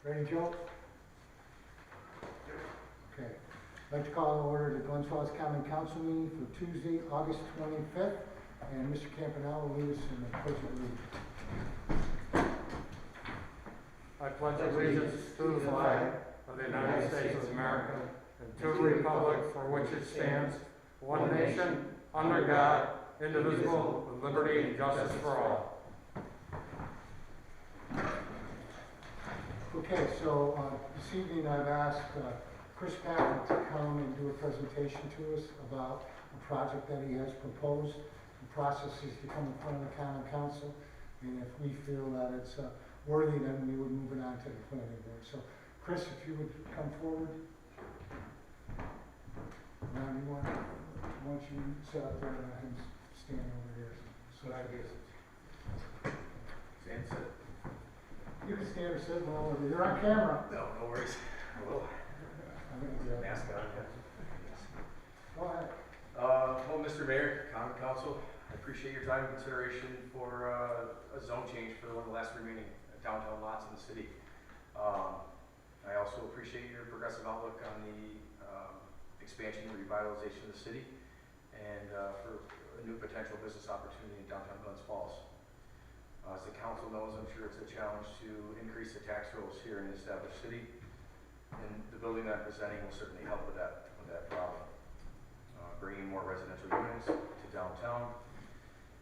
Ready, Joe? Okay. I'd like to call in order the Glens Common Council meeting for Tuesday, August 25th. And Mr. Campanella will lead us in the pledge of allegiance. I pledge allegiance to the flag of the United States of America and to the republic for which it stands, one nation, under God, indivisible, with liberty and justice for all. Okay, so this evening I've asked Chris Patrick to come and do a presentation to us about a project that he has proposed. The process is to come in front of the Common Council, and if we feel that it's worthy, then we would move it on to the planning board. So, Chris, if you would come forward. Now, why don't you sit up there and let him stand over here? So I guess. Stand, sit. You can stand or sit, well, you're on camera. No worries. Hello. Mask on, yeah. Go ahead. Well, Mr. Mayor, Common Council, I appreciate your time and consideration for a zone change for one of the last remaining downtown lots in the city. I also appreciate your progressive outlook on the expansion and revitalization of the city and for a new potential business opportunity in downtown Glens Falls. As the council knows, I'm sure it's a challenge to increase the tax rolls here in the established city, and the building that I'm presenting will certainly help with that problem. Bringing more residential units to downtown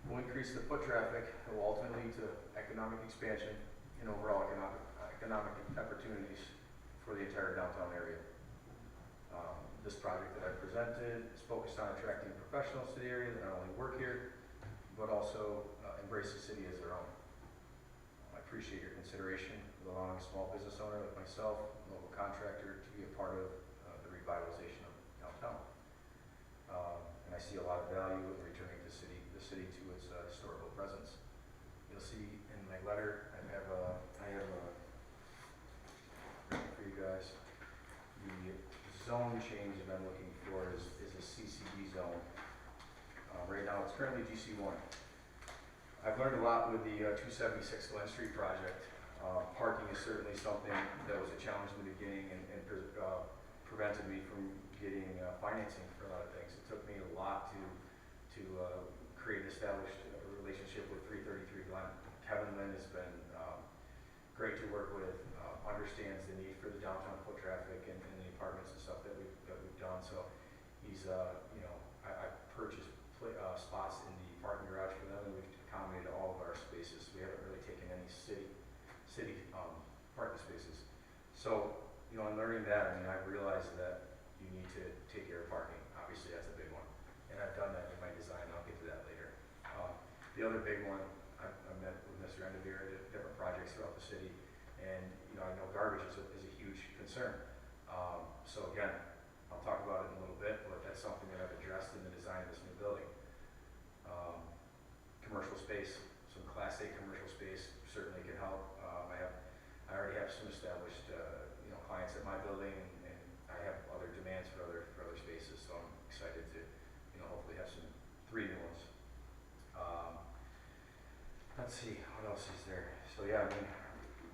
will increase the foot traffic and will ultimately lead to economic expansion and overall economic opportunities for the entire downtown area. This project that I presented is focused on attracting professionals to the area that not only work here, but also embrace the city as their own. I appreciate your consideration of allowing a small business owner like myself, a local contractor, to be a part of the revitalization of downtown. And I see a lot of value in returning the city to its historical presence. You'll see in my letter, I have for you guys, the zone change that I'm looking for is a CCD zone. Right now it's currently GC1. I've learned a lot with the 276 Glen Street project. Parking is certainly something that was a challenge in the beginning and prevented me from getting financing for a lot of things. It took me a lot to create an established relationship with 333 Glen. Kevin Lynn has been great to work with, understands the need for the downtown foot traffic and the apartments and stuff that we've done. So he's, I purchased spots in the parking garage for them, and we've accommodated all of our spaces. We haven't really taken any city parking spaces. So, in learning that, I've realized that you need to take care of parking. Obviously, that's a big one. And I've done that in my design. I'll get to that later. The other big one, I met with Mr. Endevere at different projects throughout the city. And, I know garbage is a huge concern. So again, I'll talk about it in a little bit, but that's something that I've addressed in the design of this new building. Commercial space, some Class A commercial space certainly can help. I already have some established, clients at my building, and I have other demands for other spaces. So I'm excited to, hopefully have some 3 new ones. Let's see, what else is there? So yeah,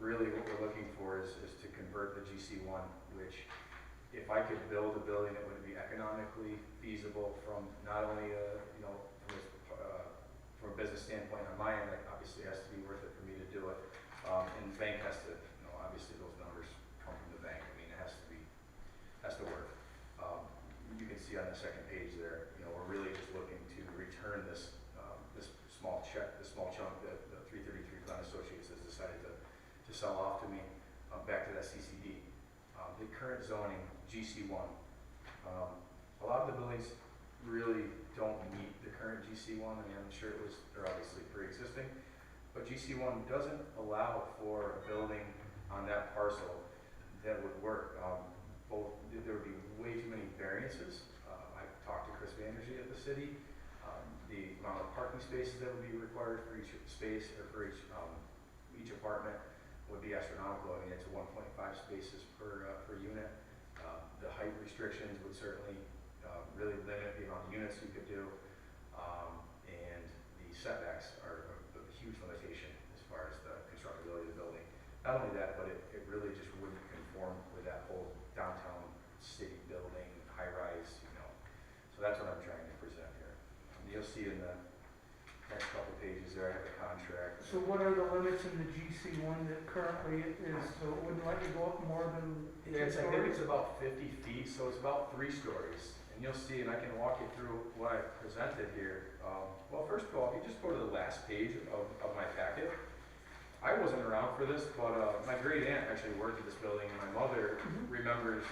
really what we're looking for is to convert the GC1, which if I could build a building that would be economically feasible from not only from a business standpoint on my end, it obviously has to be worth it for me to do it. And the bank has to, obviously those numbers come from the bank. It has to work. You can see on the second page there, we're really just looking to return this small chunk that the 333 Glen Associates has decided to sell off to me back to that CCD. The current zoning, GC1, a lot of the buildings really don't meet the current GC1. I'm sure they're obviously pre-existing, but GC1 doesn't allow for a building on that parcel that would work. There would be way too many variances. I've talked to Chris Vandergy at the city. The amount of parking spaces that would be required for each space or for each apartment would be astronomical. It's 1.5 spaces per unit. The height restrictions would certainly really limit the amount of units you could do, and the setbacks are a huge limitation as far as the constructability of the building. Not only that, but it really just see in the next couple pages there, I have the contract. So what are the limits in the GC one that currently it is, so it wouldn't let you go up more than Yeah, two I think stories? it's about 50 feet, so it's about 3 stories. And you'll see, and I can walk you through what I presented here. Well, first of all, if you just go to the last page of my packet, I wasn't around for this, but my great aunt actually worked at this building, and my mother remembers,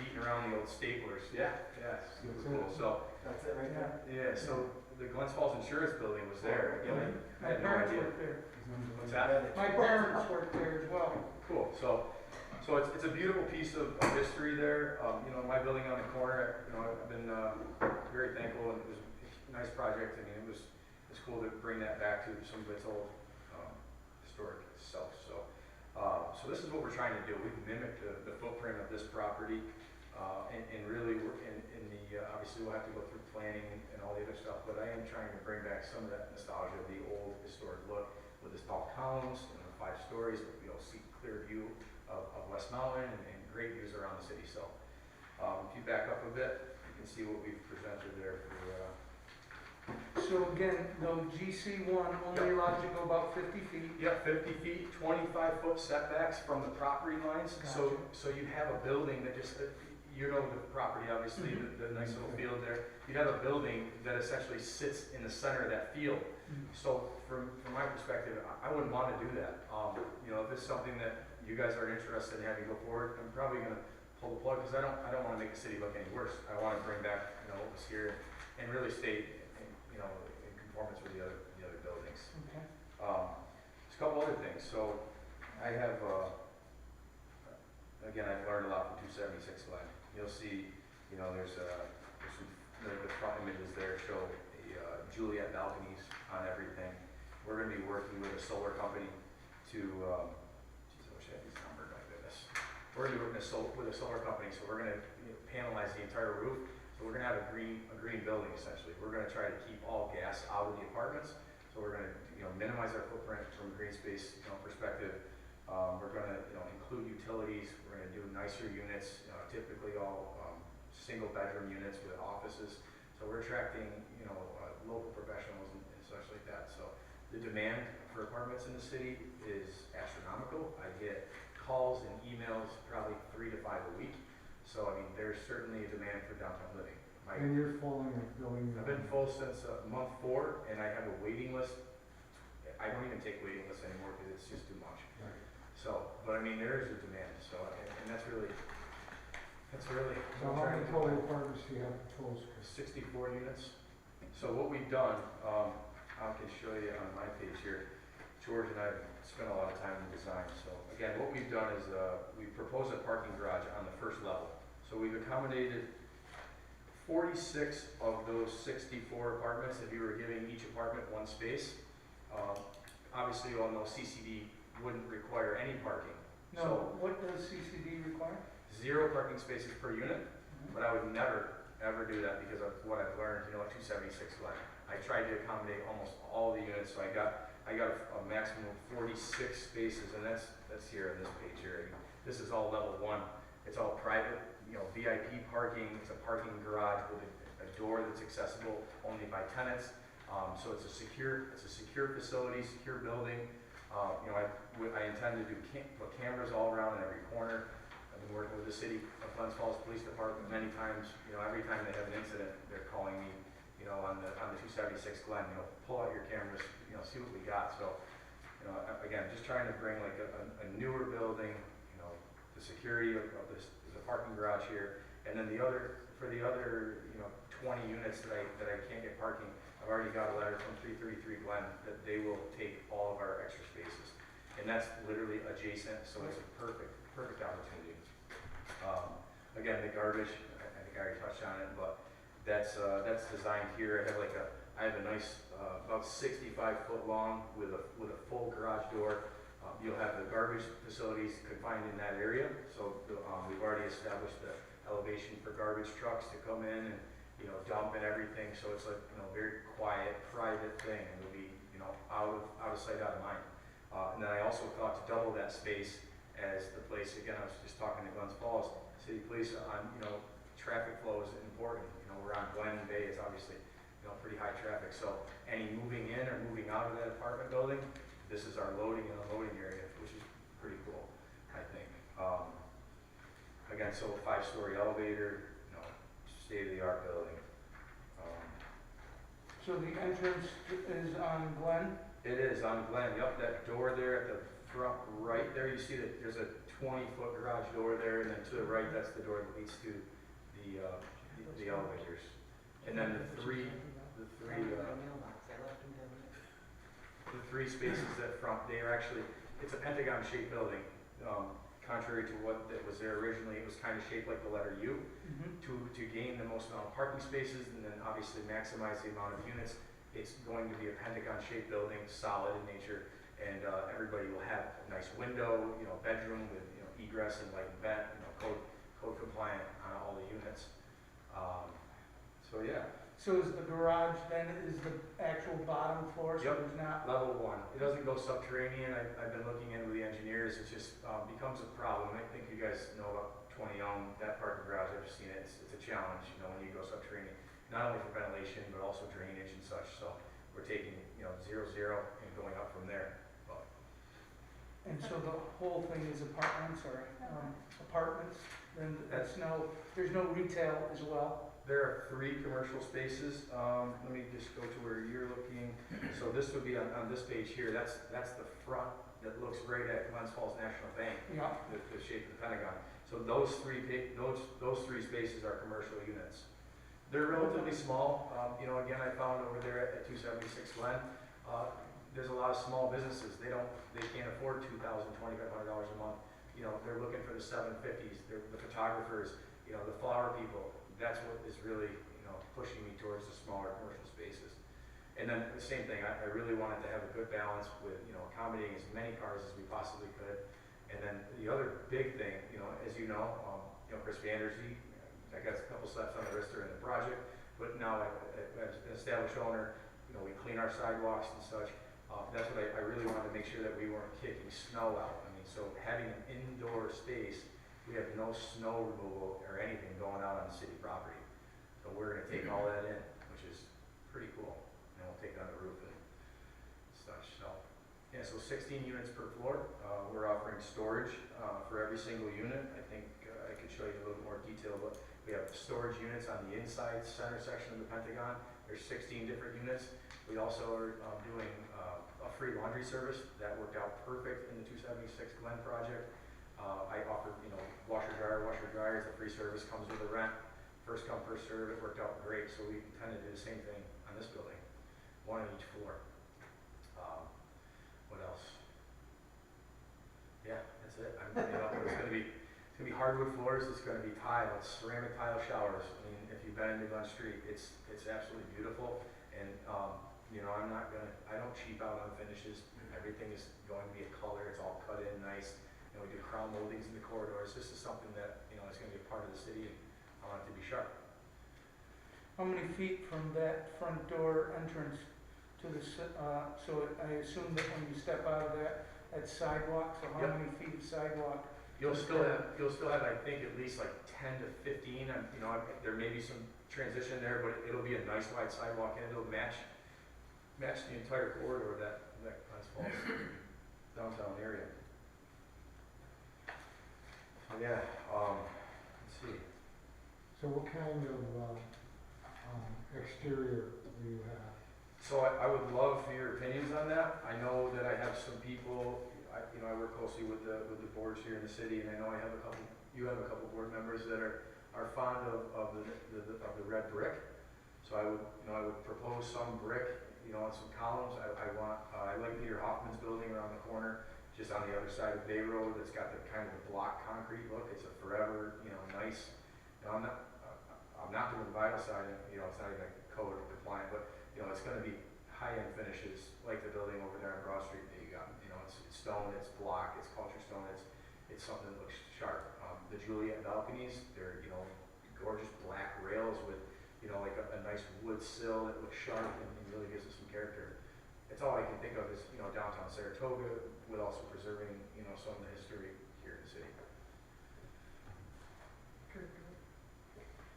beating around the old staplers. Yeah, super cool. So, That's it right there? yeah, so the Glens Falls Insurance Building was there. Again, I My had no parents idea. worked there. What's that? My parents worked there as well. Cool. So it's a beautiful piece of history there. My building on the corner, I've been very thankful, and it was a nice project. I mean, it's cool to bring that back to some of its old historic self. So this is what we're trying to do. We've mimicked the footprint of this property, and really, obviously we'll have to go through planning and all the other stuff, but I am trying to bring back some of that nostalgia of the old historic look with the tall columns and the 5 stories, but we all see clear view of West Mountain and great views around the city. So if you back up a bit, you can see what we've presented there for So again, the GC one only allows you to go about 50 feet. 50 feet, 25-foot setbacks from the property lines. Gotcha. So you have a building that just, the property, obviously, the nice little field there. You'd have a building that essentially sits in the center of that field. So from my perspective, I wouldn't want to do that. If it's something that you guys are interested in having go forward, I'm probably going to pull the plug, because I don't want to make the city look any worse. I want to bring back, what was here and really stay in conformance with the other buildings. Okay. There's a couple other things. So I have, again, I've learned a lot from 276 Glen. You'll see, there's some, the front images there show a Juliet balconies on everything. We're going to be working with a solar company to, I wish I had these numbered, my goodness. We're going to be working with a solar company, so we're going to panelize the entire roof. So we're going to have a green building, essentially. We're going to try to keep all gas out of the apartments. So we're going to minimize our footprint from a green space perspective. We're going to include utilities. We're going to do nicer units, typically all single bedroom units with offices. So we're attracting local professionals and such like that. So the demand for apartments in the city is astronomical. I get calls and emails probably 3 to 5 a week. So, I mean, there's certainly a demand for downtown living. And you're full in your building. I've been full since month 4, and I have a waiting list. I don't even take waiting lists anymore because it's just too much. Right. So, but I mean, there is a demand. So, and that's really. So how many total apartments do you have proposed? 64 units. So what we've done, I can show you on my page here. George and I have spent a lot of time in design. So again, what we've done is we proposed a parking garage on the first level. So we've accommodated 46 of those 64 apartments. If you were giving each apartment one space, obviously you all know CCD wouldn't require any parking. No, what does CCD require? 0 parking spaces per unit, but I would never, ever do that because of what I've learned, at 276 Glen. I tried to accommodate almost all the units, so I got a maximum of 46 spaces, and that's here on this page here. This is all level 1. It's all private, VIP parking. It's a parking garage with a door that's accessible only by tenants. So it's a secure facility, secure building. I intend to put cameras all around in every corner. I've been working with the city of Glens Falls Police Department many times. Every time they have an incident, they're calling me. On the 276 Glen, pull out your cameras, see what we got. So, again, just trying to bring like a newer building, the security of this, there's a parking garage here, and then for the other 20 units that I can't get parking, I've already got a letter from 333 Glen that they will take all of our extra spaces, and that's literally adjacent, so it's a perfect opportunity. Again, the garbage, I think I already touched on it, but that's designed here. I have a nice about 65-foot long with a full garage door. You'll have the garbage facilities confined in that area. So we've already established the elevation for garbage trucks to come in and dump and everything. So it's a very quiet, private thing. It'll be out of sight, out of mind. And then I also thought to double that space as the place. Again, I was just talking to Glens Falls City Police on traffic flow is important. We're on Glen Bay. It's obviously pretty high traffic. So any moving in or moving out of that apartment building, this is our loading and unloading area, which is pretty cool, I think. Again, so 5-story elevator, state-of-the-art building. So the entrance is on Glen? It is on Glen, yep, that door there at the front right there, you see that there's a 20-foot garage door there, and then to the right, that's the door that leads to the elevators. And then the three spaces that front, they are actually, it's a pentagon-shaped building. Contrary to what that was there originally, it was kind of shaped like the letter U. To gain the most amount of parking spaces and then obviously maximize the amount of units, it's going to be a pentagon-shaped building, solid in nature, and everybody will have a nice window, bedroom with egress and light and vent, code compliant on all the units. So yeah. So is the garage then, is the actual bottom floor, so Yep. there's not? Level 1. It doesn't go subterranean. I've been looking into the engineers. It just becomes a problem. I think you guys know about 20 Elm, that parking garage. I've seen it. It's a challenge, when you go subterranean, not only for ventilation but also drainage and such. So we're taking 0, 0 and going up from there. But And so the whole thing is apartments, then there's no retail as well? there are 3 commercial spaces. Let me just go to where you're looking. So this would be on this page here. That's the front that looks right at Glens Falls National Bank. Yeah. The shape of the Pentagon. So those three spaces are commercial units. They're relatively small. Again, I found over there at 276 Glen, there's a lot of small businesses. They can't afford $2,000, $2,500 a month. They're looking for the 750s. They're the photographers, the flower people. That's what is really, pushing me towards the smaller commercial spaces. And then the same thing, I really wanted to have a good balance with, accommodating as many cars as we possibly could. And then the other big thing, as you know, Chris Vanderzee, I got a couple slaps on the wrist during the project, but now as an established owner, we clean our sidewalks and such. That's what I really wanted to make sure that we weren't kicking snow out. So having an indoor space, we have no snow removal or anything going out on the city property. So we're gonna take all that in, which is pretty cool. And we'll take it on the roof and such. So, yeah, so 16 units per floor. We're offering storage for every single unit. I think I could show you a little more detail, but we have storage units on the inside center section of the Pentagon. There's 16 different units. We also are doing a free laundry service. That worked out perfect in the 276 Glen project. I offered, washer dryer is a free service, comes with a rent. First come, first serve. It worked out great. So we intend to do the same thing on this building, 1 on each floor. What else? Yeah, that's it. It's gonna be hardwood floors. It's gonna be tile. It's ceramic tile showers. If you've been into Glen Street, it's absolutely beautiful. And I don't cheap out on finishes. Everything is going to be a color. It's all cut in nice. We do crown moldings in the corridors. This is something that is going to be a part of the city, and I want it to be sharp. How many feet from that front door entrance to the, so I assume that when you step out of that sidewalk, so how Yep. many feet of sidewalk? You'll still have, I think, at least like 10 to 15. There may be some transition there, but it'll be a nice wide sidewalk, and it'll match the entire corridor of that Glens Falls downtown area. So yeah, let's see. So what kind of exterior do you have? So I would love for your opinions on that. I know that I have some people, I work closely with the boards here in the city, and I know you have a couple board members that are fond of the red brick. So I would propose some brick, on some columns. I like Peter Hoffman's building around the corner, just on the other side of Bay Road. It's got the kind of a block concrete look. It's a forever, nice. I'm not doing the vinyl siding. It's not even code compliant, but it's going to be high-end finishes like the building over there on Broad Street that you got. It's stone, it's block, it's culture stone. It's something that looks sharp. The Juliet balconies, they're gorgeous black rails with like a nice wood sill that looks sharp and really gives it some character. It's all I can think of is downtown Saratoga, with also preserving some of the history here in the city.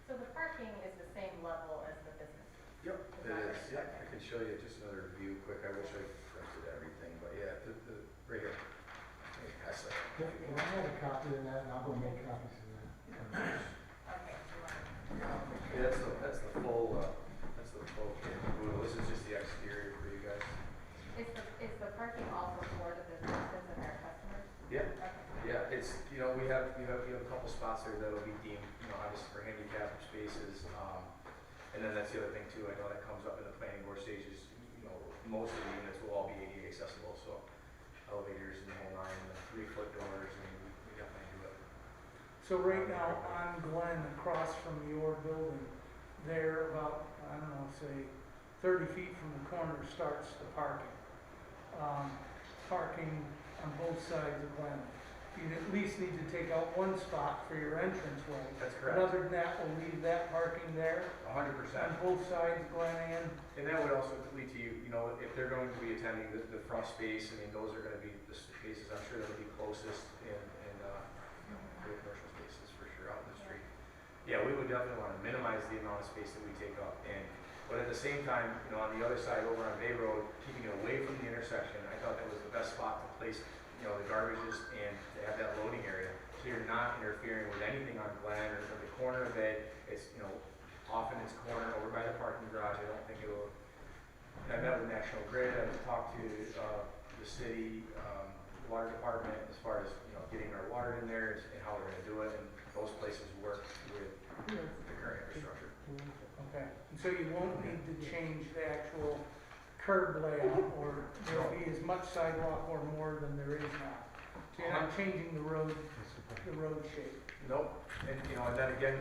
So the parking is the same level as the businesses? Yep. The It is, yeah, I can show you just another view quick, I wish I printed everything, but yeah, right here. Let me pass that. Can I have a copy of that, and I'll go make copies of that? Okay, so you want Yeah, that's the full, this is just the exterior for you guys. is the parking also for the businesses and their customers? Yeah, Okay. yeah, it's, we have a couple spots there that'll be deemed, obviously for handicap spaces, and then that's the other thing too, I know that comes up in the planning board stages, most of the units will all be ADA accessible, so elevators and the whole nine, and the 3-foot doors, and we definitely do it. So right now on Glen, across from your building, they're about, I don't know, say 30 feet from the corner starts the parking. Parking on both sides of Glen. You at least need to take out one spot for your entranceway. That's But correct, other than that, we'll leave that parking there 100%. on both sides, Glen And that would also lead to if they're going to be attending the front space, those are gonna be the spaces, I'm sure that'll be closest in the commercial spaces for sure out in the street. Yeah, we would definitely wanna minimize the amount of space that we take up, but at the same time, on the other side over on Bay Road, keeping it away from the intersection, I thought that was the best spot to place, the garbages and to have that loading area, so you're not interfering with anything on Glen or the corner of it. It's, often it's cornered over by the parking garage. I don't think it'll, I met with National Grid, I talked to, the city, water department as far as, getting our water in there and how we're gonna do it, and those places work with the current infrastructure. Okay, and so you won't need to change the actual curb layout, or there'll be as much sidewalk or more than there is now. So you're not changing the road shape. Nope, and then again,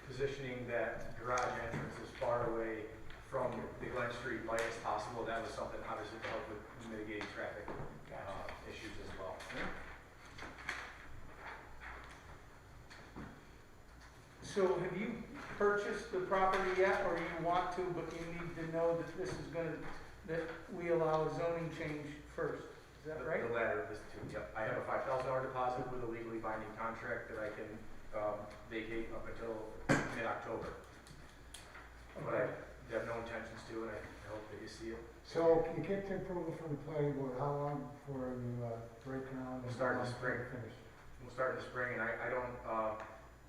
positioning that garage entrance as far away from the Glen Street light as possible, that was something obviously to help with mitigating traffic issues as well. So have you purchased the property yet, or you want to, but you need to know that this is that we allow a zoning change first, is that right? The latter of this two, yep. I have a $5,000 deposit with a legally binding contract that I can vacate up until mid-October. But I have no intentions to, and I hope that you see it. So you get the approval from the planning board, how long before you break ground? We'll start in the and spring. finish? We'll start in the spring, and I don't,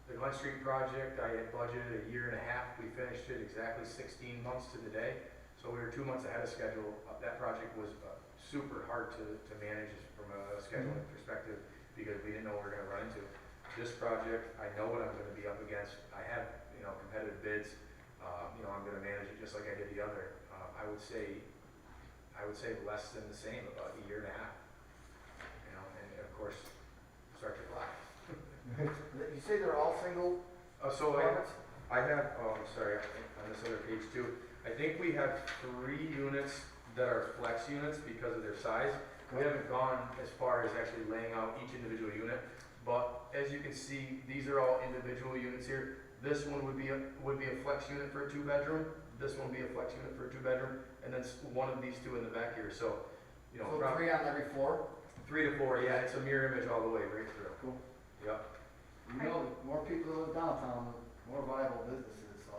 the Glen Street project, I had budgeted 1.5 years. We finished it exactly 16 months to the day. So we were 2 months ahead of schedule. That project was super hard to manage from a scheduling perspective because we didn't know what we were gonna run into. This project, I know what I'm gonna be up against. I have, competitive bids. I'm gonna manage it just like I did the other. I would say less than the same, about 1.5 years. And of course, start your clock. You say they're all single So apartments? I have, I'm sorry, on this other page too, I think we have 3 units that are flex units because of their size. We haven't gone as far as actually laying out each individual unit, but as you can see, these are all individual units here. This one would be a flex unit for a 2-bedroom. This one would be a flex unit for a 2-bedroom, and then one of these 2 in the back here. So, So 3 on every floor? 3 to 4, yeah, it's a mirror image all the way right through. Cool. Yep. The more people live downtown, the more viable businesses, so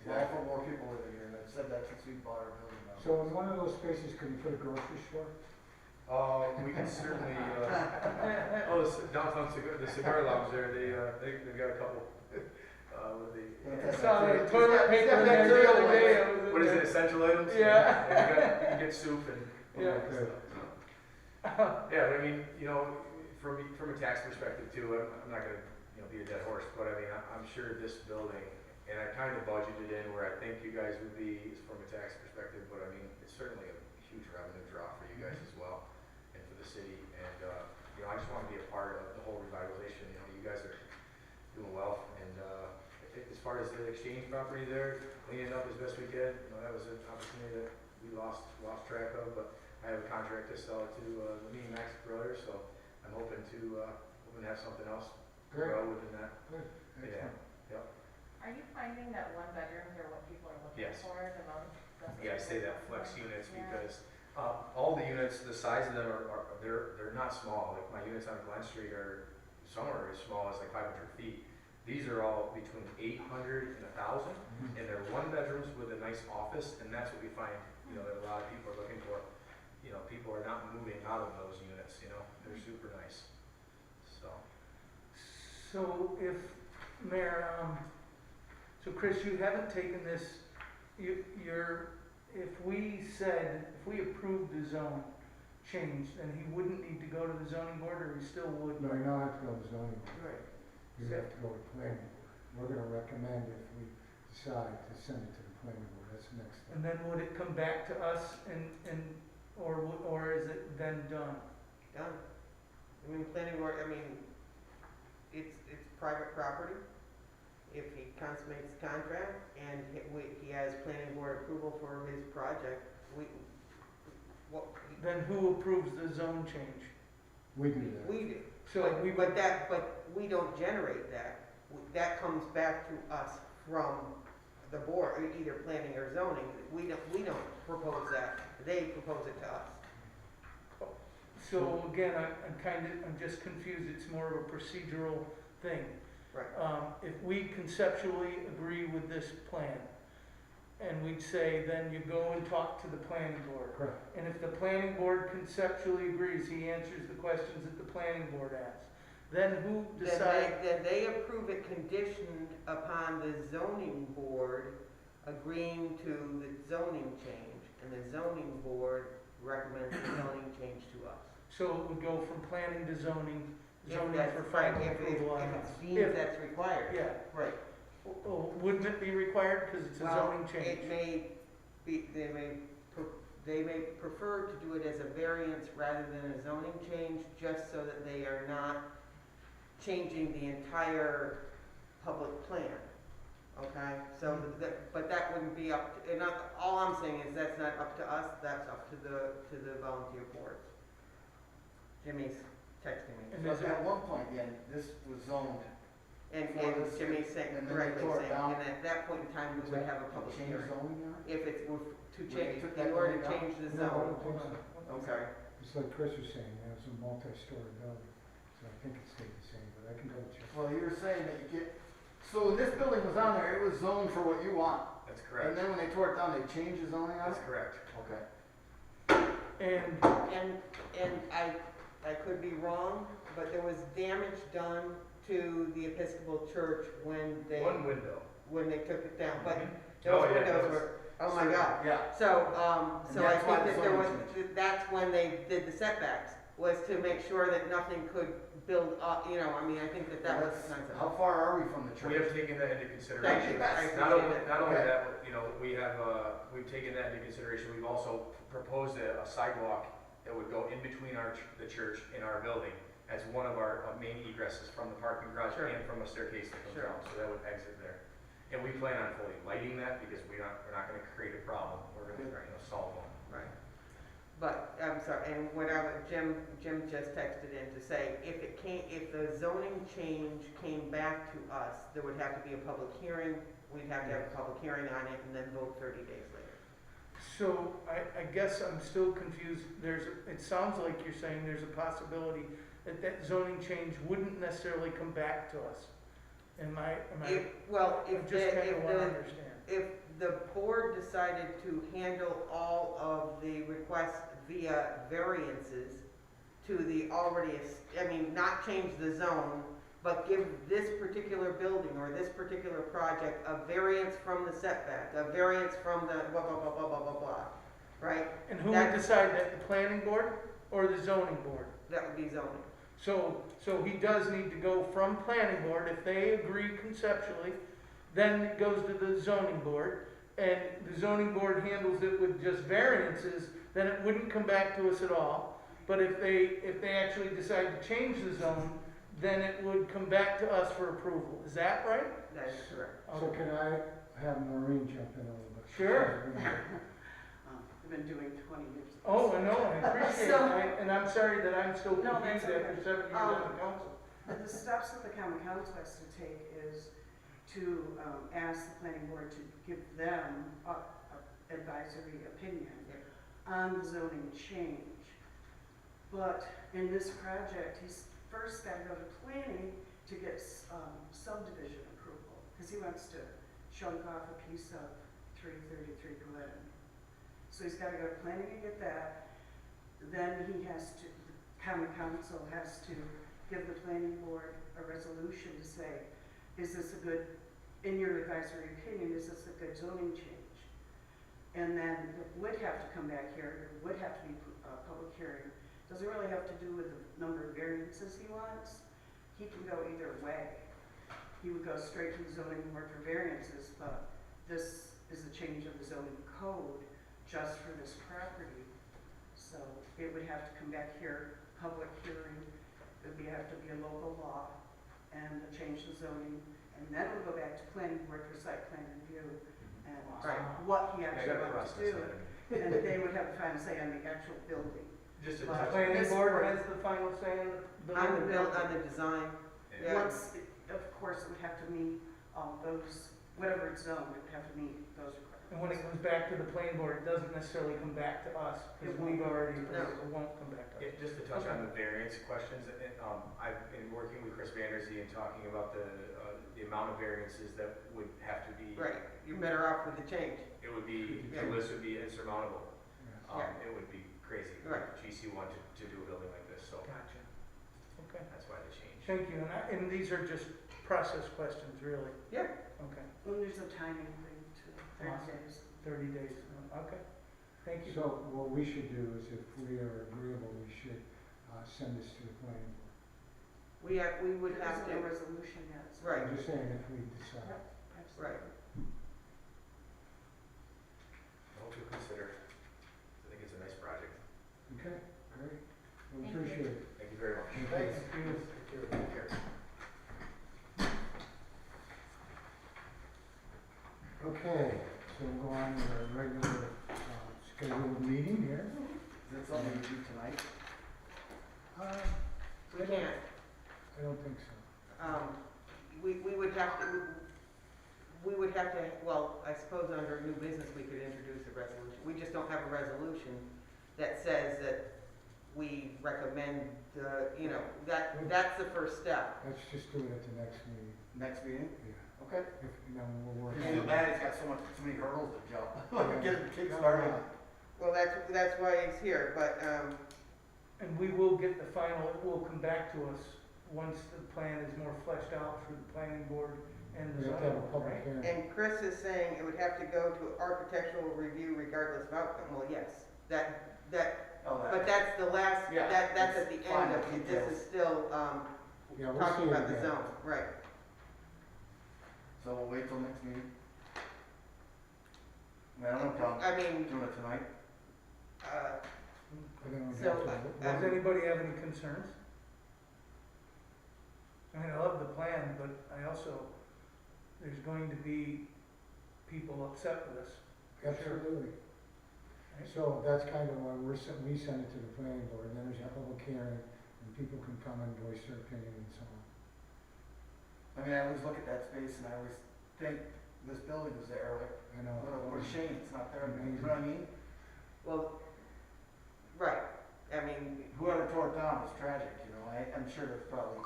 That's it's all for more people living here, and I've said that since we bought our building now. So in one of those spaces, could you put a grocery store? We can certainly, downtown the cigar lounge there, they've got a couple, what are they? I saw the toilet paper in there the other day. I was in What is there. it, essential items? Yeah. You can get soup and all Yeah. that good stuff. Yeah, I mean, from a tax perspective too, I'm not gonna, beat a dead horse, but I mean, I'm sure this building, and I kind of budgeted in where I think you guys would be from a tax perspective, but I mean, it's certainly a huge revenue draw for you guys as well, and for the city, and, I just want to be a part of the whole revitalization, you guys are doing well, and, as far as the exchange property there, cleaning it up as best we could, that was an opportunity that we lost track of, but I have a contract to sell it to, the Mean Max Brothers, so I'm hoping to have something else Great. grow within that. Good. Yeah. Excellent. Are you finding that 1-bedrooms are what people are looking Yes. for the most? That's what Yeah, I say they're that looking flex for? units Yeah. because all the units, the size of them they're not small. Like my units on Glen Street some are as small as like 500 feet. These are all between 800 and 1,000, and they're one bedrooms with a nice office, and that's what we find, that a lot of people are looking for. People are not moving out of those units, they're super nice, so. So if, Mayor, so Chris, you haven't taken this, if we approved the zone change, then he wouldn't need to go to the zoning board, or he still would? No, you don't have to go to zoning board. Right. You have to go to planning board. We're gonna recommend if we decide to send it to the planning board, that's the next step. And then would it come back to us or is it then done? Done. Planning board, it's private property. If he consummates the contract and he has planning board approval for his project, Then who approves the zone change? We do that. we do. So But we but would, but we don't generate that. That comes back to us from the board, either planning or zoning. We don't propose that. They propose it to us. so again, I'm just confused, it's more of a procedural thing. Right. If we conceptually agree with this plan, and we'd say, then you go and talk to the planning board. Correct. And if the planning board conceptually agrees, he answers the questions that the planning board asks. Then who decides? Then they approve it conditioned upon the zoning board agreeing to the zoning change, and the zoning board recommends the zoning change to us. So it would go from planning to zoning If for that's final right, approval on if us. it's deemed that's required. Yeah, Right. wouldn't it be required, because it's a Well, zoning change? it may be, they may prefer to do it as a variance rather than a zoning change, just so that they are not changing the entire public plan. Okay, so but that wouldn't be up to, and all I'm saying is that's not up to us, that's up to the volunteer boards. Jimmy's texting me. And So is it- at one point, again, this was zoned. And For this- Jimmy's saying, and then they correctly tore it saying, down. and at that point in time, we would have a public Change hearing. zoning on it? If it were to When they change, took they that were to building down? change the No, I zone. don't think so. Okay. It's like Chris was saying, it was a multi-story building, so I think it stayed the same, but I can double check. Well, you were saying that you get, so when this building was on there, it was zoned for what you want. That's And correct. then when they tore it down, they changed the zoning on That's it? correct. Okay. And I could be wrong, but there was damage done to the Episcopal Church when they took it down, but Oh, those yeah, windows those- were, oh my God. Yeah. So, And so I that's why think the that there was, zoning changed. that's when they did the setbacks, was to make sure that nothing could build up, I think that was the concept. How far are we from the We have church? taken that into Thank consideration. you, I Not only, appreciate not that. only Okay. that, but, we've taken that into consideration. We've also proposed a sidewalk that would go in between the church and our building as one of our main egresses from the parking garage Sure. and from a staircase that comes Sure. down, so that would exit there. And we plan on fully lighting that because we're not gonna create a problem. We're gonna, solve one. Right. But, I'm sorry, and Jim just texted in to say, if the zoning change came back to us, there would have to be a public hearing, we'd have to have a public hearing on it and then vote 30 days later. So I guess I'm still confused. It sounds like you're saying there's a possibility that zoning change wouldn't necessarily come back to us. Am I, If I just kind of want to understand. if the board decided to handle all of the requests via variances to the already, not change the zone, but give this particular building or this particular project a variance from the setback, a variance from the blah, blah, blah, blah, blah, blah, blah, right? And who would That's- decide that, the planning board or the zoning board? That would be zoning. So he does need to go from planning board, if they agree conceptually, then it goes to the zoning board, and the zoning board handles it with just variances, then it wouldn't come back to us at all. But if they actually decide to change the zone, then it would come back to us for approval. Is that right? That is correct. So can I have Maureen jump in a little bit? Sure. I've been doing 20 years. Oh, I know, I appreciate So- it, and I'm sorry that I'm still No, that's confused after okay. 7 years on the council. The steps that the common council has to take is to ask the planning board to give them a advisory opinion on the zoning change. But in this project, he's first got to go to planning to get subdivision approval, because he wants to chunk off a piece of 333 Glen. So he's gotta go to planning and get that. Then he has to, the common council has to give the planning board a resolution to say, is this a good, in your advisory opinion, is this a good zoning change? And then it would have to come back here, there would have to be a public hearing. Doesn't really have to do with the number of variances he wants. He can go either way. He would go straight to the zoning board for variances, but this is a change of the zoning code just for this property. So it would have to come back here, public hearing, it would have to be a local law and change the zoning. And then it would go back to planning board for site plan review and Right. what he I actually got wants to process do. that. And they would have the final say on the actual building. Just to The touch. planning This board board- has the final say in the On the building? on the design. Yeah. Once, of course, it would have to meet all those, whatever it's zoned, it would have to meet those requirements. And when it comes back to the planning board, it doesn't necessarily come back to us, because It won't. we've already, No. it won't come back to us. Yeah, just to touch on the variance questions, I've been working with Chris Vanderzee and talking about the amount of variances that would have to be. Right, you're better off with the change. It would be, Yeah. the list would be insurmountable. Yeah. It would be crazy. Right. GC1 to do a building like this, so Gotcha. Okay, that's why they changed. thank you, and these are just process questions, really? Yeah. Okay, And there's a timing thing too, 30 Awesome. days. 30 days, okay, thank you. So what we should do is if we are agreeable, we should send this to the planning board. We would There have isn't a to, resolution yet. so- Right. I'm just saying if we decide. Yep, absolutely. right. I hope you'll consider it. I think it's a nice project. Okay, great. We Thank you. appreciate it. Thank you very much. Thanks. Take care. Okay, so we'll go on to our regular scheduled meeting here. Is that something we do tonight? We can't. I don't think so. We would have to, well, I suppose under new business, we could introduce a resolution. We just don't have a resolution that says that we recommend the, that's the first step. Let's just do it at the next meeting. Next meeting? Yeah. Okay. If, we'll work. Too bad it's got so many hurdles to jump. Get it kick started. Well, that's why he's here, but, And we will get the final, it will come back to us once the plan is more fleshed out through the planning board and the We have to have zoning a board, public right? hearing. and Chris is saying it would have to go to architectural review regardless of outcome. Well, yes, Oh, but that's the last, Yeah, that's at the it's end of final it. This is details. still, Yeah, we'll see talking it about the again. zone, right. So we'll wait till next meeting? I don't know, I mean, doing it tonight? But then we So, have to- Does anybody have any concerns? I mean, I love the plan, but I also, there's going to be people upset with us. for sure. Absolutely. Right? So that's kind of why we send it to the planning board, and then there's a public hearing, and people can come and voice their opinion and so on. I mean, I always look at that space and I always think this building was there, like, I know. what a shame it's not there, you know what I mean? well, right, I mean, Whoever tore it down was tragic, I'm sure there's probably.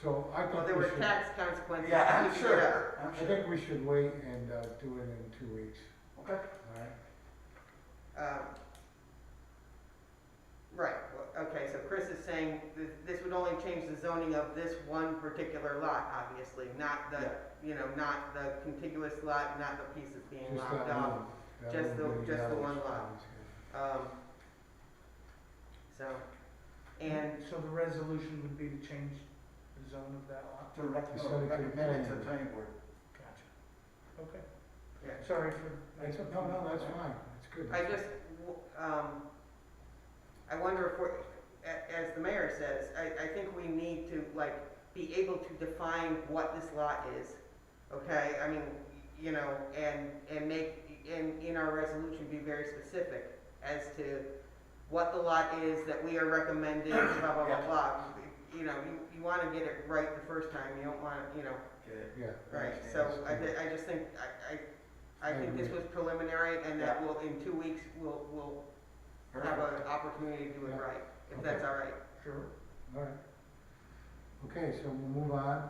So I well, think there we were should, tax consequences. Yeah, I'm to it sure, I think we should wait and do it in 2 weeks, Okay. all right? Right, well, okay, so Chris is saying this would only change the zoning of this one particular lot, obviously, not the, not the contiguous lot, not the piece that's being Just locked that off. one. that Just one the- big just the yellow one lot. spot. So, and, So the resolution would be to change the zone of that lot? To recommend Send it to the recommend it to the planning planning board. Gotcha. Okay, yeah, sorry for. That's, no, that's fine, that's good. I just, I wonder if we're, as the mayor says, I think we need to, be able to define what this lot is, okay? I mean, and make, in our resolution, be very specific as to what the lot is that we are recommending, blah, blah, blah, Yeah. blah. You wanna get it right the first time, you don't wanna, Get it? Yeah. right, Understand. so I just think, I think this was preliminary, and that will, in 2 weeks, we'll have Perfect. an opportunity to do it Yeah. right, if Okay. that's all right. Sure. All right. Okay, so we'll move on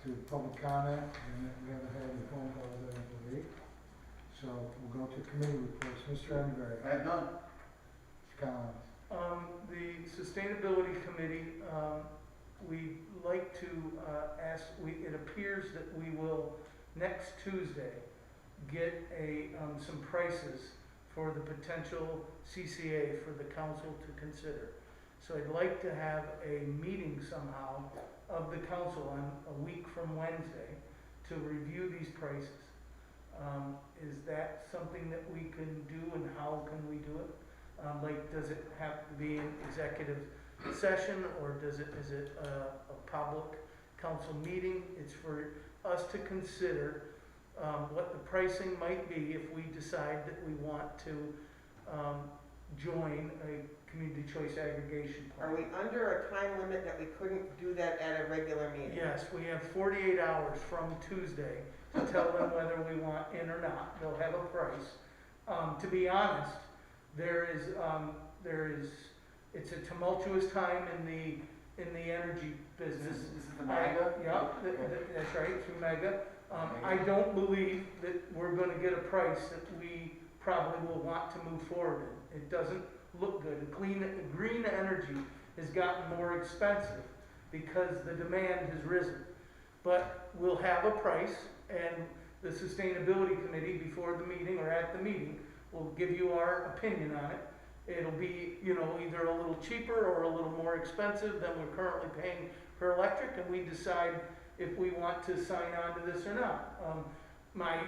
to public comment, and we haven't had any phone calls, I don't believe. So we'll go to committee reports. Mr. Emberry. I have none. Mr. Collins. The Sustainability Committee, we'd like to ask, it appears that we will, next Tuesday, get some prices for the potential CCA for the council to consider. So I'd like to have a meeting somehow of the council on a week from Wednesday to review these prices. Is that something that we can do, and how can we do it? Like, does it have to be an executive session, or is it a public council meeting? It's for us to consider what the pricing might be if we decide that we want to join a community choice aggregation Are plan. we under a time limit that we couldn't do that at a regular meeting? Yes, we have 48 hours from Tuesday to tell them whether we want in or not. They'll have a price. To be honest, it's a tumultuous time in the energy business. This is the MAGA? Yeah, that's right, through MEGA. I don't believe that we're gonna get a price that we probably will want to move forward in. It doesn't look good. Green energy has gotten more expensive because the demand has risen. But we'll have a price, and the Sustainability Committee, before the meeting or at the meeting, will give you our opinion on it. It'll be, either a little cheaper or a little more expensive than we're currently paying for electric, and we decide if we want to sign on to this or not. My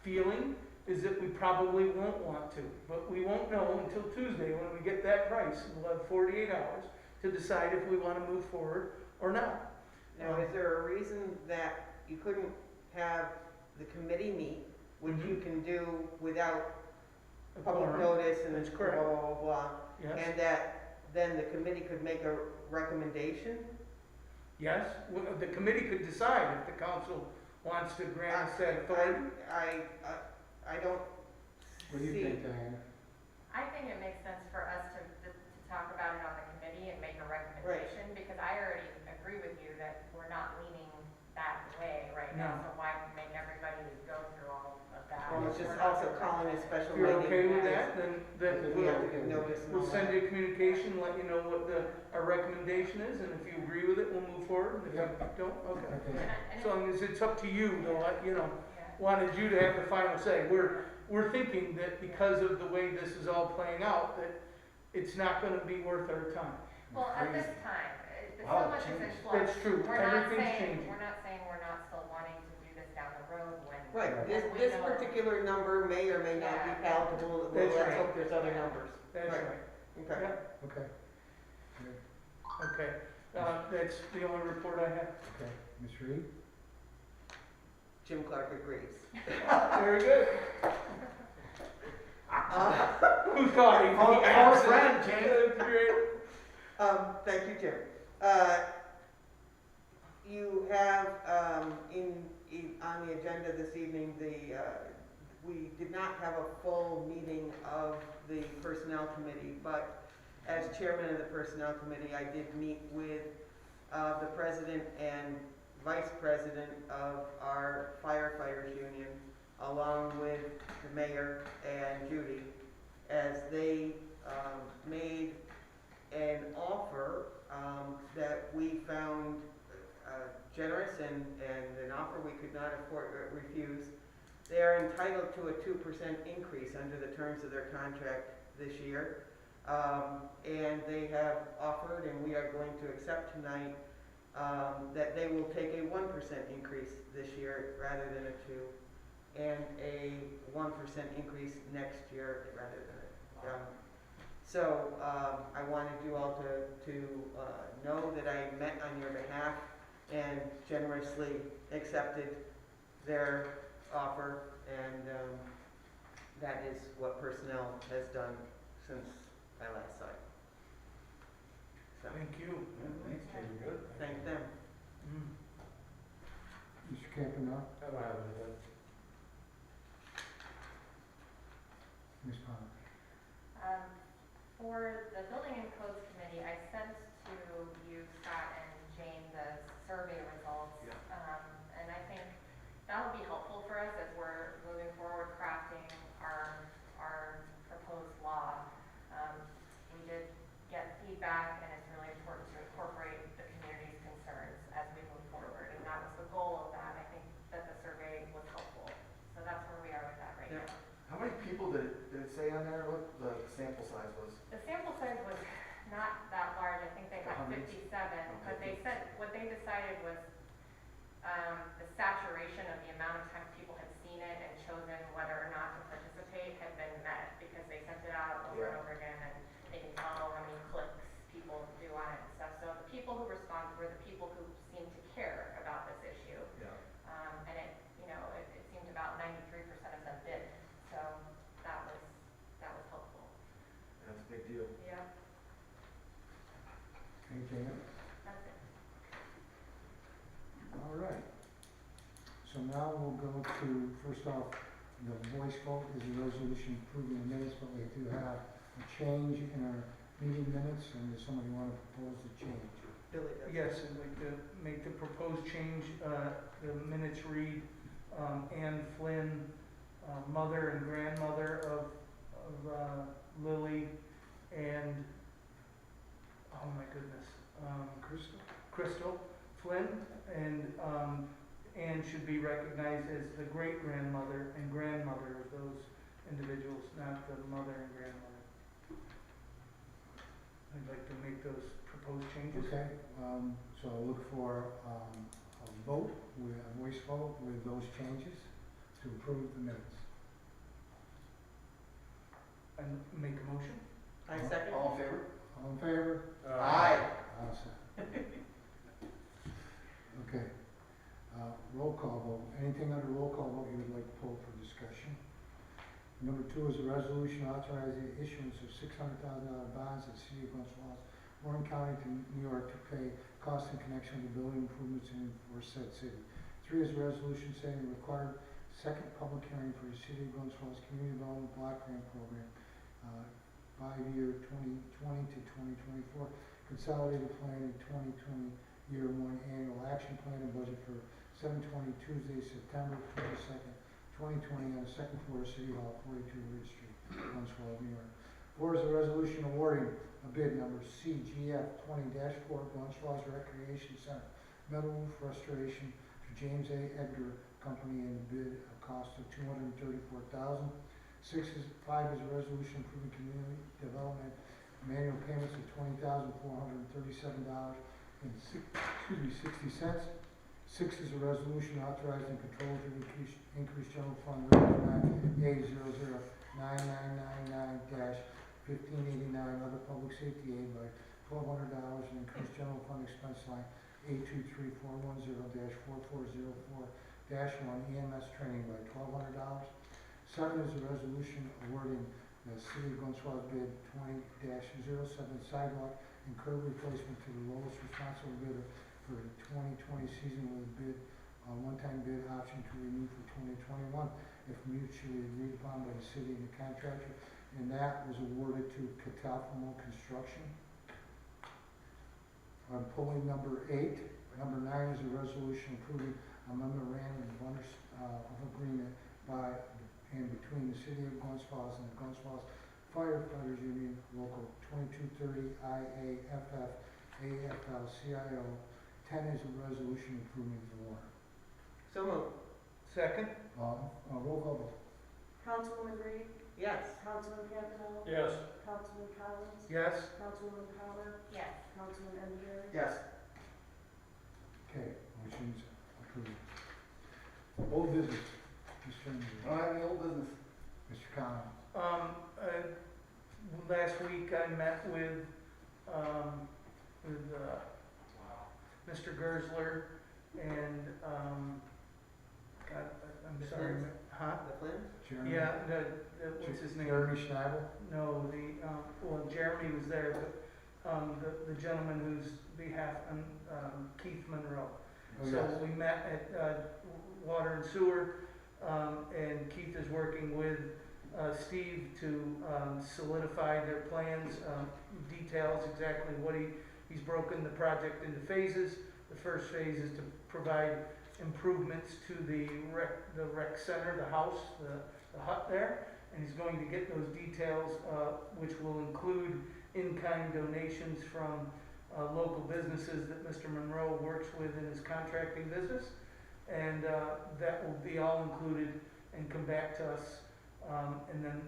feeling is that we probably won't want to, but we won't know until Tuesday when we get that price. We'll have 48 hours to decide if we want to move forward or not. Now, is there a reason that you couldn't have the committee meet, which you can do without A public quorum. notice and That's blah, correct. blah, blah, blah, Yes, and that then the committee could make a recommendation? yes. The committee could decide if the council wants to grant us that authority. I don't What do you see. think, Diana? I think it makes sense for us to talk about it on the committee and make a recommendation, because I already agree with you that we're not leaning that way right now, No. so why make everybody go through all of that? Well, it's just We're not also gonna calling a recommend it. special If you're meeting. okay with that, then We have to give notice and all we'll send that. you a communication, let you know what our recommendation is, and if you agree with it, we'll move forward, and if you don't, okay. Okay. And So it's up to you, though, yeah. wanted you to have the final say. We're thinking that because of the way this is all playing out, that it's not gonna be worth our time. Well, at this time, so Wow, much is in change. flux. That's true. We're not Everything's saying, changing. we're not saying we're not still wanting to do this down the road when. Right, when this we know- particular number may or may not be Yeah. palatable, well, That's let's right. hope there's other numbers. That's Right. right. Okay. Yeah, Okay. Good. okay. That's the only report I have. Okay. Ms. Reed? Jim Clark agrees. Very good. Who thought he'd be Our absent? friend, Jim. That's great. Thank you, Jim. You have, on the agenda this evening, we did not have a full meeting of the Personnel Committee, but as chairman of the Personnel Committee, I did meet with the president and vice president of our firefighters union, along with the mayor and Judy, as they made an offer that we found generous and an offer we could not refuse. They are entitled to a 2% increase under the terms of their contract this year. And they have offered, and we are going to accept tonight, that they will take a 1% increase this year rather than a 2, and a 1% increase next year rather than a. So I wanted you all to know that I met on your behalf and generously accepted their offer, and that is what personnel has done since I last saw you. So, Thank you. Thanks, Jim. Good. thank them. Mm. Mr. Campbell? I don't have anything. Ms. Pond? For the Building and Codes Committee, I sent to you, Scott and Jane, the survey results. Yeah. And I think that'll be helpful for us as we're moving forward crafting our proposed law. We did get feedback, and it's really important to incorporate the community's concerns as we move forward, and that was the goal of that. I think that the survey was helpful, so that's where we are with that right Yeah. now. How many people did it say on there, what the sample size was? The sample size was not that large, I think they had Hundreds? 57, but they said, what they decided was, the saturation of the amount of times people had seen it and chosen whether or not to participate had been met, because they sent it out over and over again, and they can tell how many clicks people do on it and stuff. So the people who responded were the people who seemed to care about this issue. Yeah. And it, it seemed about 93% of them did, so that was helpful. That's a big deal. Yeah, Anything else? that's it. All right. So now we'll go to, first off, the voice vote is a resolution approving the minutes, but we do have a change in our meeting minutes, and does somebody want to propose a change? Billy does. Yes, I'd like to make the proposed change, the minutes read, Ann Flynn, mother and grandmother of Lily, and, oh my goodness, Crystal Flynn, and Ann should be recognized as the great-grandmother and grandmother of those individuals, not the mother and grandmother. I'd like to make those proposed changes. Okay, so I'll look for a vote, a voice vote with those changes to approve the minutes. And make a motion. I second. All in favor? All in favor? Aye. Awesome. Okay. Roll call vote. Anything under roll call vote you would like to pull for discussion? Number 2 is a resolution authorizing the issuance of $600,000 bonds at the City of Glens Falls, Warren County to New York to pay costs in connection with building improvements in for said city. 3 is a resolution setting a required second public hearing for the City of Glens Falls Community Development Block Grant Program, 5-year 2020 to 2024, consolidated plan and 2020 year 1 annual action plan and budget for 7/20 Tuesday, September 22nd, 2020 on the second floor of City Hall, 42 Ridge Street, Glens Falls, New York. 4 is a resolution awarding a bid number CGF 20-4 Glens Falls Recreation Center metal roof restoration to James A. Edgar Company in the bid a cost of $234,000. 5 is a resolution approving community development manual payments of $20,437 and 60 cents. 6 is a resolution authorizing control to increase general fund rate A009999-1589 other public safety aid by $1,200 and increase general fund expense line A23410-4404-1 EMS training by $1,200. 7 is a resolution awarding the City of Glens Falls bid 20-07 sidewalk and curb replacement to the lowest responsible bidder for the 2020 season with bid, one-time bid option to renew for 2021 if mutually agreed upon by the city and the contractor, and that was awarded to Catalfamo Construction. I'm pulling number 8. Number 9 is a resolution approving a memorandum of agreement by and between the City of Glens Falls and the Glens Falls Firefighters Union Local 2230 IAFF AFL-CIO. 10 is a resolution approving the warrant. So moved. Second? Roll call vote. Councilwoman Reed, Yes. Councilman Campanella, Yes. Councilman Collins, Yes. Councilwoman Power, Yes. Councilman Enderberry. Yes. Okay, motion's approved. Old business, Mr. Enderby. Don't have any old business. Mr. Collins. Last week I met with Mr. Gersler and, God, I'm The sorry, Flynns? huh? The Flynn? Jeremy. Yeah, what's his name? Jeremy Schnabel. No, well, Jeremy was there, but, the gentleman whose behalf, Keith Monroe. Oh, So yes. we met at, Water and Sewer, and Keith is working with, Steve to, solidify their plans, details exactly what he's broken the project into phases, The first phase is to provide improvements to the rec center, the house, the hut there. And he's going to get those details, which will include in-kind donations from local businesses that Mr. Monroe works with in his contracting business. And that will be all included and come back to us. And then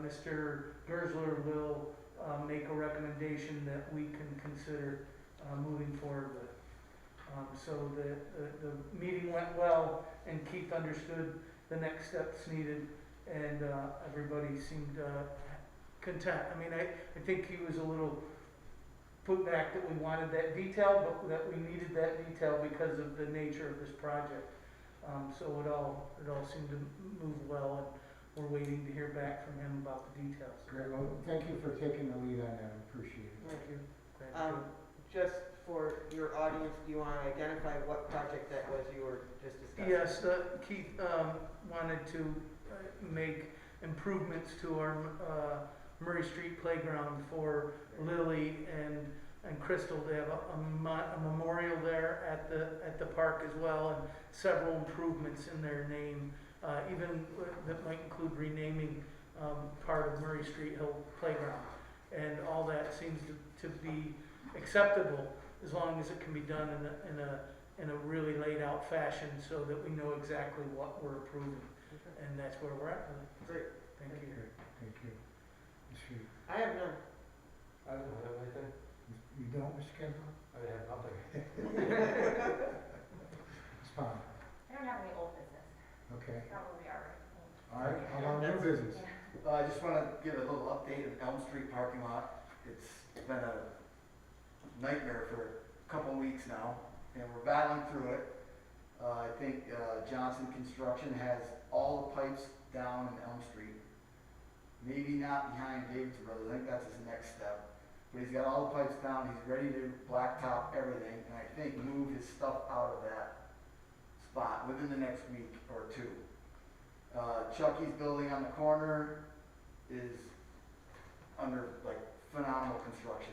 Mr. Gersler will make a recommendation that we can consider moving forward with. So the meeting went well, and Keith understood the next steps needed, and everybody seemed content. I mean, I think he was a little put back that we wanted that detail, but that we needed that detail because of the nature of this project. So it all seemed to move well, and we're waiting to hear back from him about the details. Great, well, thank you for taking the lead on that, I appreciate it. Thank you. Thank you. Just for your audience, do you want to identify what project that was you were just discussing? Yes, Keith wanted to make improvements to our Murray Street playground for Lily and Crystal. They have a memorial there at the park as well, and several improvements in their name, even that might include renaming part of Murray Street Hill Playground. And all that seems to be acceptable as long as it can be done in a really laid out fashion so that we know exactly what we're approving. Okay. And that's where we're at with it. Great. Thank you. Great, thank you. Mr. I have none. I don't have anything. You don't, Mr. Campbell? I have nothing. It's fine, I don't have any old business. okay. That will be all right. All right, how about new business? I just wanna give a little update of Elm Street parking lot. It's been a nightmare for a couple weeks now, and we're battling through it. I think Johnson Construction has all the pipes down in Elm Street. Maybe not behind David's Brothers, I think that's his next step. But he's got all the pipes down, he's ready to blacktop everything, and I think move his stuff out of that spot within the next week or two. Chucky's building on the corner is under like phenomenal construction.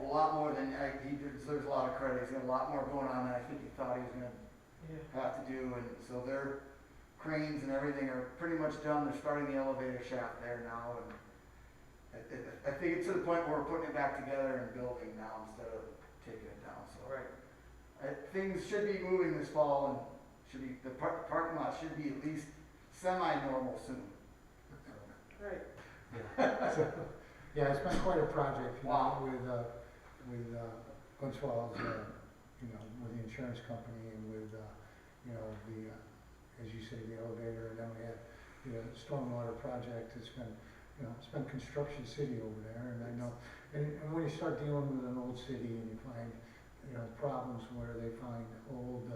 A lot more than, he deserves a lot of credit, he's got a lot more going on than I think he thought he was gonna have to do, and so their cranes and everything are pretty much done. They're starting the elevator shaft there now, and I think it's to the point where we're putting it back together and building now instead of taking it down, so. Right. Things should be moving this fall, and the parking lot should be at least semi-normal soon. Great. So, yeah, it's been quite a project, you know, Wow. with Glens, you know, with the insurance company and with, you know, as you say, the elevator, and then we have, you know, stormwater project. It's been, you know, it's been construction city over there, and I know, and when you start dealing with an old city and you find, you know, problems where they find old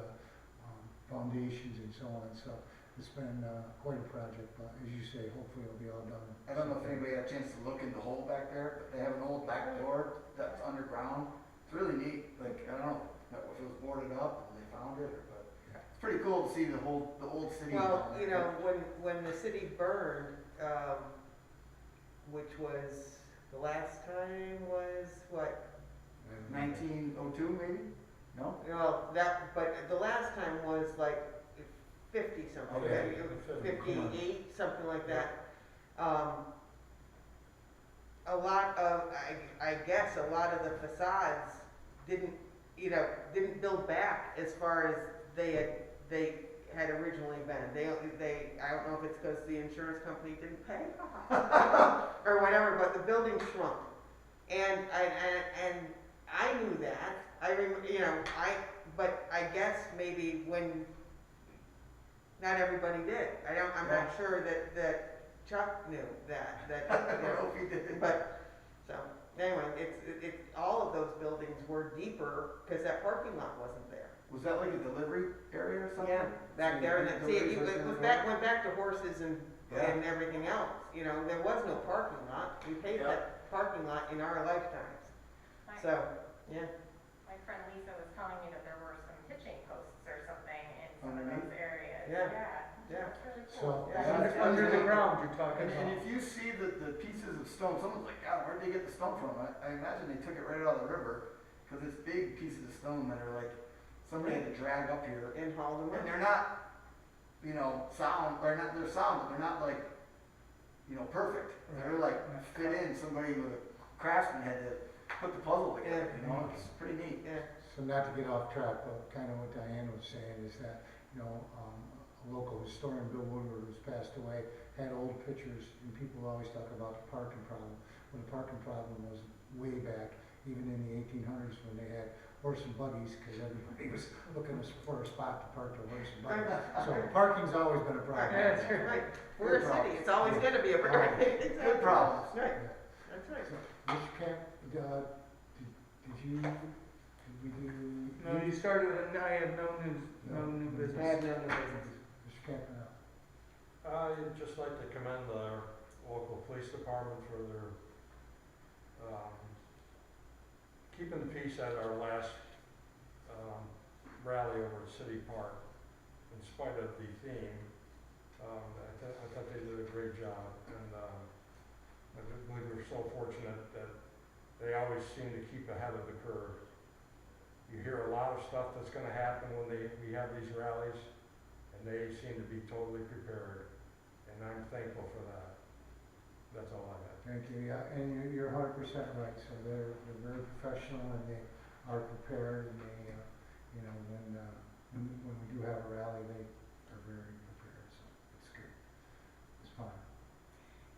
foundations and so on, so it's been quite a project, but as you say, hopefully it'll be all done. I don't know if anybody had a chance to look in the hole back there, but they have an old back door that's underground. It's really neat, like, I don't know if it was boarded up and they found it, but it's pretty cool to see the old city. Well, you know, when the city burned, which was, the last time was what? 1902 maybe? No? Well, but the last time was like 50 something, Okay. 58, something like that. A lot of, I guess, a lot of the facades didn't build back as far as they had originally been. I don't know if it's because the insurance company didn't pay or whatever, but the building shrunk. And I knew that. I remember, you know, but I guess maybe when not everybody did. I'm not sure that Chuck knew that. I don't know if he did. But so anyway, it's all of those buildings were deeper because that parking lot wasn't there. Was that like a delivery area or something? Yeah, back there, and see, it went back to horses and Yeah. everything else. You know, there was no parking lot. We paid that parking lot in our lifetimes. So, yeah. My friend Lisa was telling me that there were some pitching posts or something in some of Underneath? those areas. Yeah. Yeah. That's really So- cool. Yeah. Under the ground you're talking And about. if you see the pieces of stone, someone's like, God, where'd they get the stone from? I imagine they took it right out of the river cause it's big pieces of stone that are like, somebody had to drag up here, And haul them and up. they're not, you know, sound, or not, they're sound, but they're not like, you know, perfect. They're like fit in, somebody with a craftsman had to put the puzzle together, you know, it's pretty neat. Yeah, So not to get off track, but kind of what Diane was saying is that, you know, a local historian, Bill Woodward, who's passed away, had old pictures, and people always talk about the parking problem. Well, the parking problem was way back, even in the 1800s, when they had horse and buggies, because everybody was looking for a spot to park their horse and buggy. So parking's always been a problem. That's right. We're a city, it's always gonna be a problem. Good problem. Right, Yeah. that's right. So, Mr. Camp, did we do? No, you started with, I have no new business. I have no new business. Mr. Camp, I'd just like to commend the local police department for their, keeping the peace at our last, rally over at City Park. In spite of the theme, I thought they did a great job, and, I believe we're so fortunate that they always seem to keep ahead of the curve. You hear a lot of stuff that's gonna happen when we have these rallies, and they seem to be totally prepared, and I'm thankful for that. That's all I got. thank you, yeah, and you're 100% right, so they're very professional and they are prepared, and they, you know, when we do have a rally, they are very prepared, so it's good. It's fun.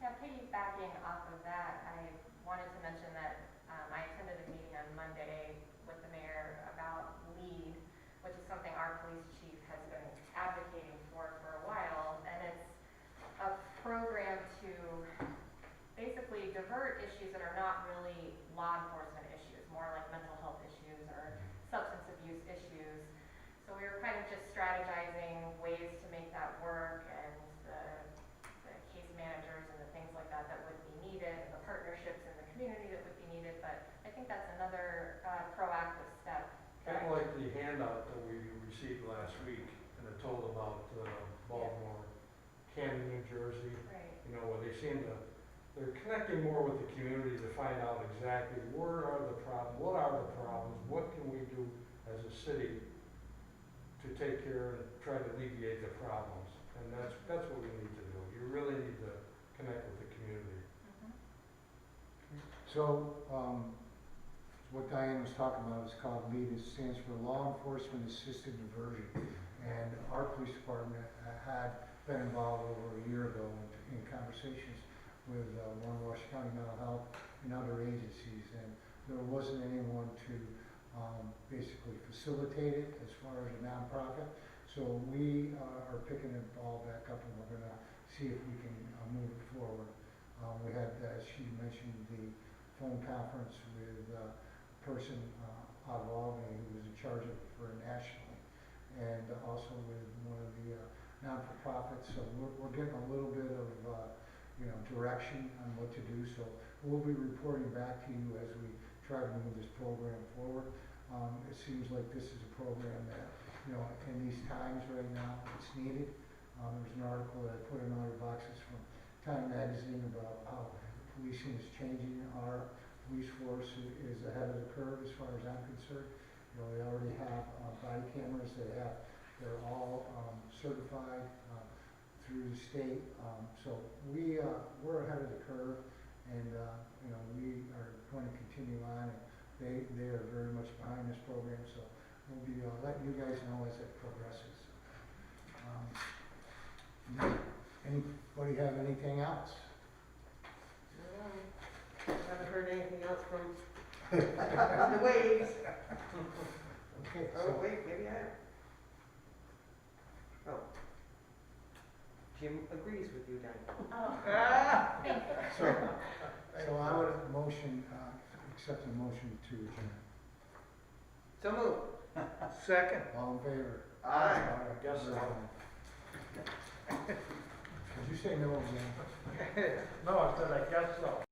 Yeah, piggybacking off of that, I wanted to mention that I attended a meeting on Monday with the mayor about LEAD, which is something our police chief has been advocating for a while, and it's a program to basically divert issues that are not really law enforcement issues, more like mental health issues or substance abuse issues. So we were kind of just strategizing ways to make that work, and the case managers and the things like that would be needed, and the partnerships in the community that would be needed, but I think that's another proactive step. Kind of like the handout that we received last week, and it told about Baltimore, Camden, New Jersey, Right. you know, where they're connecting more with the community to find out exactly what are the problems, what can we do as a city to take care and try to alleviate the problems, and that's what we need to do. You really need to connect with the community. So, what Diane was talking about is called LEAD. It stands for Law Enforcement Assisted Diversion. And our police department had been involved over a year ago in conversations with Warren Washington County Mental Health and other agencies. And there wasn't anyone to basically facilitate it as far as a nonprofit. So we are picking the ball back up, and we're going to see if we can move it forward. We had, as she mentioned, the phone conference with a person out of Albany who was in charge of it for nationally, and also with one of the non-for-profits. So we're getting a little bit of direction on what to do. So we'll be reporting back to you as we try to move this program forward. It seems like this is a program that, in these times right now, it's needed. There's an article that I put in all your boxes from Time Magazine about how policing is changing. Our police force is ahead of the curve as far as I'm concerned. They already have body cameras. They're all certified through the state. So we're ahead of the curve, and we are going to continue on. And they are very much behind this program. So we'll be letting you guys know as it progresses. Anybody have anything else? Haven't heard anything else from the waves. Okay. Oh, So wait, maybe I have. Oh. Jim agrees with you, Diane. Oh, thank you. so I would accept a motion to adjourn. So moved. Second. All in favor? Aye. Guess so. Did you say no again? No, I said I guess so.